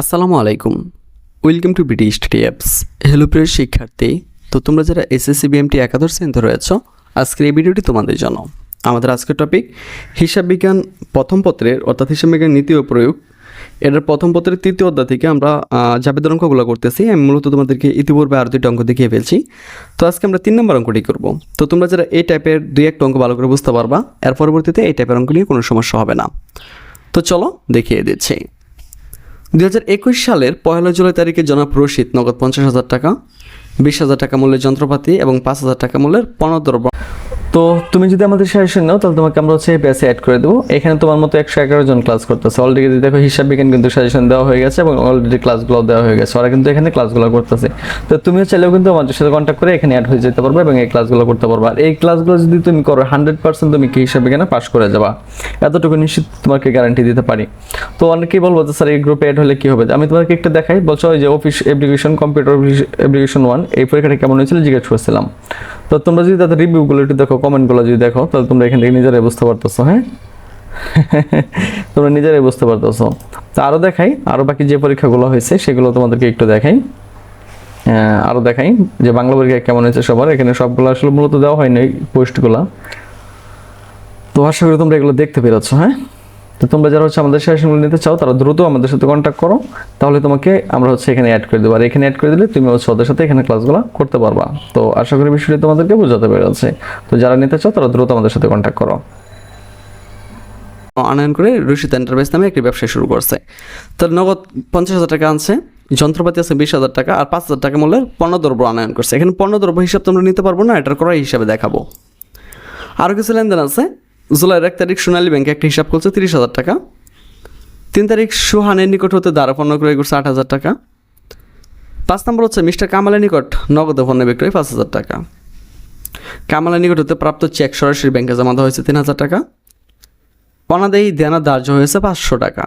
আসসালামু আলাইকুম, welcome to BD study apps. Hello প্রিয় শিক্ষার্থী, তো তোমরা যারা এসএসসি বিএমটি একাদশ শ্রেণীতে রয়েছ, আজকের এই ভিডিওটি তোমাদের জন্য। আমাদের আজকের টপিক হিসাব বিজ্ঞান প্রথম পত্রের অর্থাৎ হিসাব বিজ্ঞান নীতি ও প্রয়োগ। এটার প্রথম পত্রের তৃতীয় অধ্যায় থেকে আমরা জাবেদের অঙ্কগুলো করতেছি। আমি মূলত তোমাদেরকে ইতিপূর্বে আরও দুইটা অঙ্ক দেখিয়ে ফেলছি। তো আজকে আমরা 3 নম্বর অঙ্কটি করব। তো তোমরা যারা এই টাইপের 2-1টা অঙ্ক ভালো করে বুঝতে পারবা, এর পরবর্তীতে এই টাইপের অঙ্ক নিয়ে কোনো সমস্যা হবে না। তো চলো দেখিয়ে দিচ্ছি। 2021 সালের 1 জুলাই তারিখে জনাব রশিদ নগদ 50,000 টাকা, 20,000 টাকা মূল্যের যন্ত্রপাতি এবং 5,000 টাকা মূল্যের পণ্যদ্রব্য। তো তুমি যদি আমাদের সাজেশন নাও তাহলে তোমাকে আমরা ব্যাচে অ্যাড করে দেবো। এখানে তোমার মতো 111 জন ক্লাস করতেছে অলরেডি। দেখো হিসাব বিজ্ঞান কিন্তু সাজেশন দেওয়া হয়ে গেছে এবং অলরেডি ক্লাসগুলো দেওয়া হয়ে গেছে। ওরা কিন্তু এখানে ক্লাসগুলো করতেছে। তো তুমিও চাইলেও কিন্তু আমাদের সাথে কন্ট্যাক্ট করে এখানে অ্যাড হয়ে যেতে পারবে এবং এই ক্লাসগুলো করতে পারবে। আর এই ক্লাসগুলো যদি তুমি করো 100% তুমি কি হিসাব বিজ্ঞানে পাস করে যাবা, এতটুকু নিশ্চিত তোমাকে গ্যারান্টি দিতে পারি। তো অনেকেই বলবো যে স্যার এই গ্রুপে অ্যাড হলে কি হবে। আমি তোমাকে একটা দেখাই। বলছো ওই যে অফিস অ্যাপ্লিকেশন কম্পিউটার অ্যাপ্লিকেশন 1 এই পরীক্ষাটা কেমন হয়েছিল জিজ্ঞেস করছিলাম। তো তোমরা যদি তাদের রিভিউগুলো একটু দেখো, কমেন্টগুলো যদি দেখো, তাহলে তোমরা এখান থেকে নিজেরাই বুঝতে পারতেছো। হ্যাঁ তোমরা নিজেরাই বুঝতে পারতেছো। তো আরও দেখাই, আরও বাকি যে পরীক্ষাগুলো হয়েছে সেগুলো তোমাদেরকে একটু দেখাই। আরও দেখাই যে বাংলা পরীক্ষা কেমন হয়েছে সবার। এখানে সবগুলো আসলে মূলত দেওয়া হয়নি পোস্টগুলো। তো আশা করি তোমরা এগুলো দেখতে পেরেছ। হ্যাঁ, তো তোমরা যারা আমাদের সাজেশনগুলো নিতে চাও তারা দ্রুত আমাদের সাথে কন্ট্যাক্ট করো, তাহলে তোমাকে আমরা এখানে অ্যাড করে দেবো। আর এখানে অ্যাড করে দিলে তুমি ওদের সাথে এখানে ক্লাসগুলো করতে পারবা। তো আশা করি বিষয়টি তোমাদেরকে বোঝাতে পেরেছে। তো যারা নিতে চাও তারা দ্রুত আমাদের সাথে কন্ট্যাক্ট করো। আনয়ন করে রশিদ এন্টারপ্রাইজ নামে একটি ব্যবসা শুরু করছে। তার নগদ 50,000 টাকা আনছে, যন্ত্রপাতি আছে 20,000 টাকা আর 5,000 টাকা মূল্যের পণ্যদ্রব্য আনয়ন করছে। এখানে পণ্যদ্রব্য হিসাব তোমরা নিতে পারবো না, এটার ক্রয় হিসাবে দেখাবো। আরও কিছু লেনদেন আছে। জুলাইয়ের 1 তারিখ সোনালী ব্যাংকে একটা হিসাব করছে 30,000 টাকা। 3 তারিখ সুহানের নিকট হতে দ্বারা পণ্য ক্রয় করছে 8,000 টাকা। 5 নম্বর হচ্ছে মিস্টার কামালের নিকট নগদ পণ্য বিক্রয় 5,000 টাকা। কামালের নিকট হতে প্রাপ্ত চেক সরাসরি ব্যাংকে জমা দেওয়া হয়েছে 3,000 টাকা। পণাদেয়ী দেনা ধার্য হয়েছে 500 টাকা।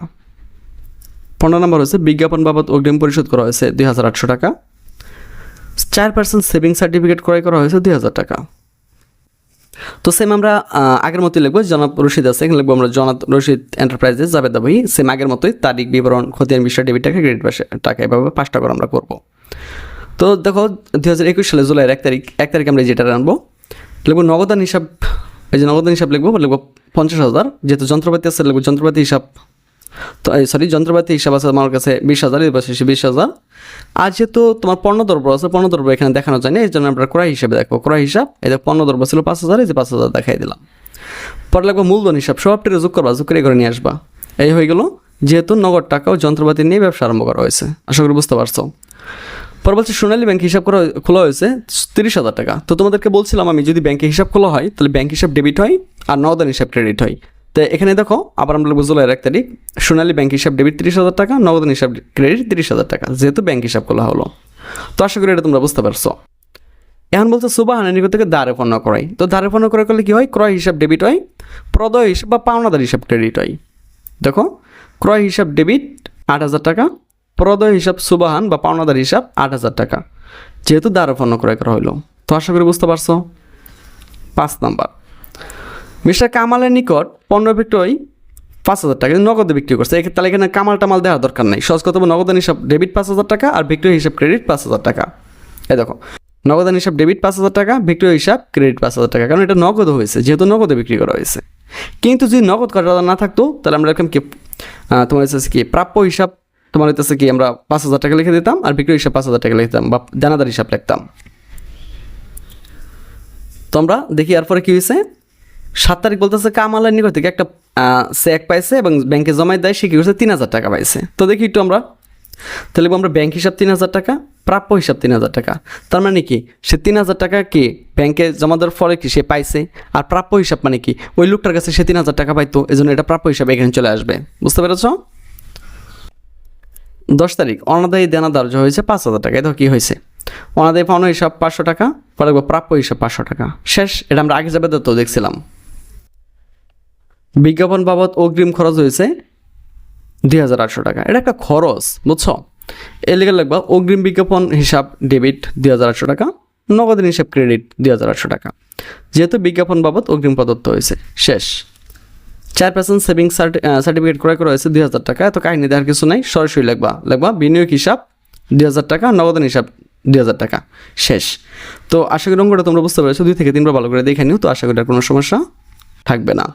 15 নম্বর হচ্ছে বিজ্ঞাপন বাবদ অগ্রিম পরিশোধ করা হয়েছে 2,800 টাকা। 4% সেভিং সার্টিফিকেট ক্রয় করা হয়েছে 2,000 টাকা। তো সেম আমরা আগের মতোই লিখবো। জনাব রশিদ আছে, এখানে লিখবো আমরা জনাব রশিদ এন্টারপ্রাইজেস জাবেদ ভাই। সেম আগের মতোই তারিখ বিবরণ খতিয়ান বিষয় ডেবিট টাকা ক্রেডিট টাকা এভাবে 5টা করে আমরা করবো। তো দেখো 2021 সালে জুলাইয়ের 1 তারিখ আমরা যেটা আনবো লিখবো নগদান হিসাব। এই যে নগদান হিসাব লিখবো 50,000। যেহেতু যন্ত্রপাতি আছে লিখবো যন্ত্রপাতি হিসাব। তো যন্ত্রপাতি হিসাব আছে আমার কাছে 20,000, এর পাশে 20,000। আর যেহেতু তোমার পণ্যদ্রব্য আছে, পণ্যদ্রব্য এখানে দেখানো যায় না, এই জন্য আমরা ক্রয় হিসাবে দেখবো। ক্রয় হিসাব এই যে পণ্যদ্রব্য ছিল 5,000, এই যে 5,000 দেখাই দিলাম। পরে লাগবো মূলধন হিসাব, সবটি যোগ করবা, যোগ করে নিয়ে আসবা। এই হয়ে গেল যেহেতু নগদ টাকা ও যন্ত্রপাতি নিয়ে ব্যবসা আরম্ভ করা হয়েছে। আশা করি বুঝতে পারছো। পরে বলছে সোনালী ব্যাংক হিসাব খোলা হয়েছে 30,000 টাকা। তো তোমাদেরকে বলছিলাম আমি যদি ব্যাংকে হিসাব খোলা হয় তাহলে ব্যাংক হিসাব ডেবিট হয় আর নগদান হিসাব ক্রেডিট হয়। তো এখানে দেখো আবার আমরা জুলাইয়ের 1 তারিখ সোনালী ব্যাংক হিসাব ডেবিট 30,000 টাকা, নগদান হিসাব ক্রেডিট 30,000 টাকা, যেহেতু ব্যাংক হিসাব খোলা হলো। তো আশা করি এটা তোমরা বুঝতে পারছো। এখন বলছে সুবহানের নিকট থেকে দাঁড়ে পণ্য ক্রয়। তো দাঁড়ে পণ্য ক্রয় করলে কী হয়? ক্রয় হিসাব ডেবিট হয়, প্রদয় হিসাব বা পাওনাদার হিসাব ক্রেডিট হয়। দেখো ক্রয় হিসাব ডেবিট 8,000 টাকা, প্রদয় হিসাব সুবহান বা পাওনাদার হিসাব 8,000 টাকা, যেহেতু দাঁড়ে পণ্য ক্রয় করা হলো। তো আশা করি বুঝতে পারছো। 5 নাম্বার মিস্টার কামালের নিকট পণ্য বিক্রয় 5,000 টাকা নগদে বিক্রি করছে। তাহলে এখানে কামাল টামাল দেওয়ার দরকার নেই। সহজ কথা নগদান হিসাব ডেবিট 5,000 টাকা আর বিক্রয় হিসাব ক্রেডিট 5,000 টাকা। এই দেখো নগদান হিসাব ডেবিট 5,000 টাকা, বিক্রয় হিসাব ক্রেডিট 5,000 টাকা, কারণ এটা নগদ হয়েছে, যেহেতু নগদে বিক্রি করা হয়েছে। কিন্তু যদি নগদ করা না থাকতো তাহলে আমরা এরকম কি তোমার হচ্ছে কি প্রাপ্য হিসাব তোমার হচ্ছে কি আমরা 5,000 টাকা লিখে দিতাম আর বিক্রয় হিসাব 5,000 টাকা লিখতাম বা দানাদার হিসাব লিখতাম। তো আমরা দেখি এরপরে কি হয়েছে। 7 তারিখ বলতেছে কামালের নিকট থেকে একটা চেক পাইছে এবং ব্যাংকে জমায় দেয়, সে কী করছে 3,000 টাকা পাইছে। তো দেখি একটু আমরা তাহলে আমরা ব্যাংক হিসাব 3,000 টাকা, প্রাপ্য হিসাব 3,000 টাকা। তার মানে কি সে 3,000 টাকা কি ব্যাংকে জমা দেওয়ার ফলে কি সে পাইছে, আর প্রাপ্য হিসাব মানে কি ওই লোকটার কাছে সে 3,000 টাকা পাইতো, এই জন্য এটা প্রাপ্য হিসাবে এখানে চলে আসবে। বুঝতে পেরেছ? 10 তারিখ অনাদায়ী দেনা ধার্য হয়েছে 5,000 টাকা। এটা কী হয়েছে? অনাদায়ী পাওনা হিসাব 500 টাকা, পরে প্রাপ্য হিসাব 500 টাকা। শেষ। এটা আমরা আগে যাবে তো দেখছিলাম। বিজ্ঞাপন বাবদ অগ্রিম খরচ হয়েছে 2,800 টাকা। এটা একটা খরচ, বুঝছো? এর লেগে লাগবা অগ্রিম বিজ্ঞাপন হিসাব ডেবিট 2,800 টাকা, নগদের হিসাব ক্রেডিট 2,800 টাকা, যেহেতু বিজ্ঞাপন বাবদ অগ্রিম প্রদত্ত হয়েছে। শেষ। চেয়ারপারসন সেভিংস সার্টিফিকেট ক্রয় করা হয়েছে 2,000 টাকা। এত কাহিনী দেওয়ার কিছু নাই, সরাসরি লিখবা বিনিয়োগ হিসাব 2,000 টাকা, নগদান হিসাব 2,000 টাকা, শেষ। তো আশা করি অঙ্কটা তোমরা বুঝতে পেরেছো, 2 থেকে 3 বার ভালো করে দেখে নিও, তো আশা করি আর কোনো সমস্যা থাকবে না।